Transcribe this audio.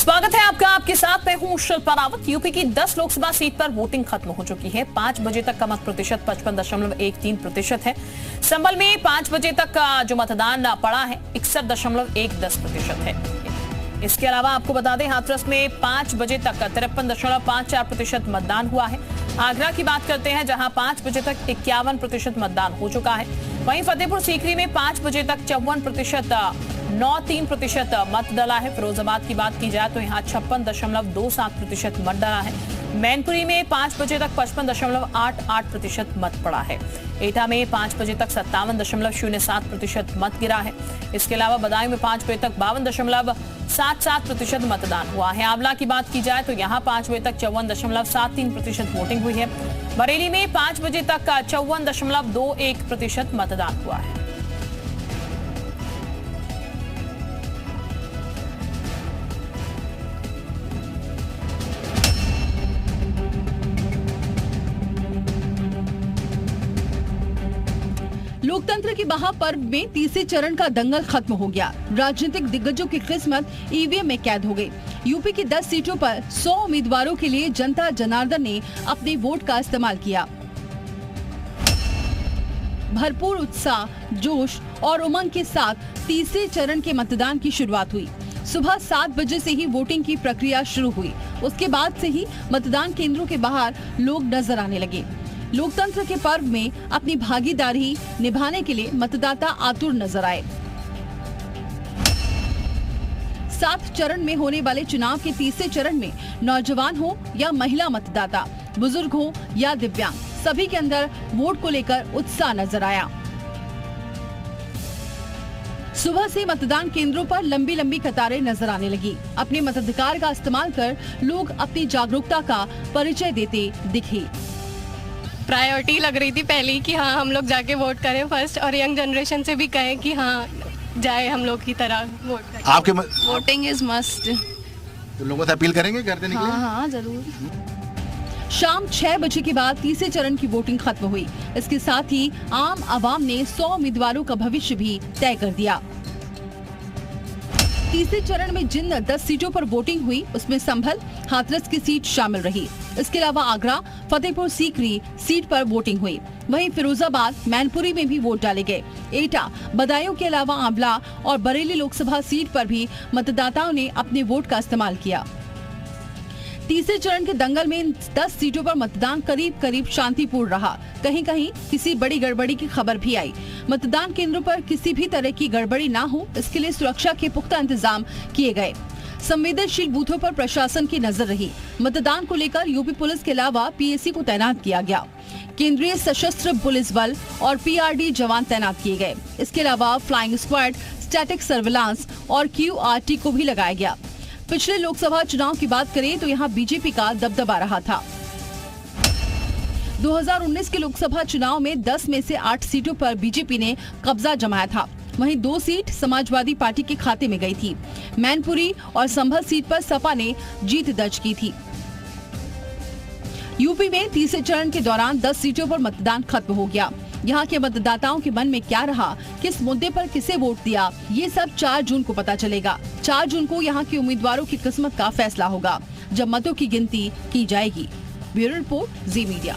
स्वागत है आपका। आपके साथ मैं हूं शिल्पा रावत। यूपी की 10 लोकसभा सीट पर वोटिंग खत्म हो चुकी है। 5 बजे तक का मत प्रतिशत 55.13% है। संभल में 5 बजे तक का जो मतदान पड़ा है 61.10% है। इसके अलावा आपको बता दें, हाथरस में 5 बजे तक 53.54% मतदान हुआ है। आगरा की बात करते हैं, जहां 5 बजे तक 51% मतदान हो चुका है। वहीं फतेहपुर सीकरी में 5 बजे तक 54.93% मत डला है। फिरोजाबाद की बात की जाए तो यहाँ 56.27% मत डला है। मैनपुरी में 5 बजे तक 55.88% मत पड़ा है। एटा में 5 बजे तक 57.07% मत गिरा है। इसके अलावा बदायूं में 5 बजे तक 52.77% मतदान हुआ है। आंवला की बात की जाए तो यहाँ 5 बजे तक 54.73% वोटिंग हुई है। बरेली में 5 बजे तक 54.21% मतदान हुआ है। लोकतंत्र की महापर्व में तीसरे चरण का दंगल खत्म हो गया। राजनीतिक दिग्गजों की किस्मत ईवीएम में कैद हो गई। यूपी की 10 सीटों पर 100 उम्मीदवारों के लिए जनता जनार्दन ने अपने वोट का इस्तेमाल किया। भरपूर उत्साह, जोश और उमंग के साथ तीसरे चरण के मतदान की शुरुआत हुई। सुबह 7 बजे से ही वोटिंग की प्रक्रिया शुरू हुई। उसके बाद से ही मतदान केंद्रों के बाहर लोग नजर आने लगे। लोकतंत्र के पर्व में अपनी भागीदारी निभाने के लिए मतदाता आतुर नजर आए। 7 चरण में होने वाले चुनाव के तीसरे चरण में नौजवान हो या महिला मतदाता, बुजुर्ग हो या दिव्यांग, सभी के अंदर वोट को लेकर उत्साह नजर आया। सुबह से मतदान केंद्रों पर लंबी लंबी कतारें नजर आने लगी। अपने मताधिकार का इस्तेमाल कर लोग अपनी जागरूकता का परिचय देते दिखे। प्रायोरिटी लग रही थी पहले ही कि हाँ हम लोग जाके वोट करें फर्स्ट, और यंग जनरेशन से भी कहें कि हाँ जाए हम लोग की तरह वोट करें। आपके वोटिंग इज मस्ट। तो लोगों से अपील करेंगे, घर से निकले? हाँ जरूर। शाम 6 बजे के बाद तीसरे चरण की वोटिंग खत्म हुई। इसके साथ ही आम आवाम ने 100 उम्मीदवारों का भविष्य भी तय कर दिया। तीसरे चरण में जिन 10 सीटों पर वोटिंग हुई उसमें संभल, हाथरस की सीट शामिल रही। इसके अलावा आगरा, फतेहपुर सीकरी सीट पर वोटिंग हुई। वहीं फिरोजाबाद, मैनपुरी में भी वोट डाले गए। एटा, बदायूं के अलावा आंवला और बरेली लोकसभा सीट पर भी मतदाताओं ने अपने वोट का इस्तेमाल किया। तीसरे चरण के दंगल में 10 सीटों पर मतदान करीब करीब शांतिपूर्ण रहा। कहीं कहीं किसी बड़ी गड़बड़ी की खबर भी आई। मतदान केंद्रों पर किसी भी तरह की गड़बड़ी ना हो, इसके लिए सुरक्षा के पुख्ता इंतजाम किए गए। संवेदनशील बूथों पर प्रशासन की नजर रही। मतदान को लेकर यूपी पुलिस के अलावा पीएसी को तैनात किया गया। केंद्रीय सशस्त्र पुलिस बल और पीआरडी जवान तैनात किए गए। इसके अलावा फ्लाइंग स्क्वाड, स्टैटिक सर्विलांस और क्यूआरटी को भी लगाया गया। पिछले लोकसभा चुनाव की बात करें तो यहाँ बीजेपी का दबदबा रहा था। 2019 के लोकसभा चुनाव में 10 में से 8 सीटों पर बीजेपी ने कब्जा जमाया था। वहीं 2 सीट समाजवादी पार्टी के खाते में गई थी। मैनपुरी और संभल सीट पर सपा ने जीत दर्ज की थी। यूपी में तीसरे चरण के दौरान 10 सीटों पर मतदान खत्म हो गया। यहाँ के मतदाताओं के मन में क्या रहा, किस मुद्दे पर किसे वोट दिया, ये सब 4 जून को पता चलेगा। 4 जून को यहाँ के उम्मीदवारों की किस्मत का फैसला होगा, जब मतों की गिनती की जाएगी। ब्यूरो रिपोर्ट, जी मीडिया।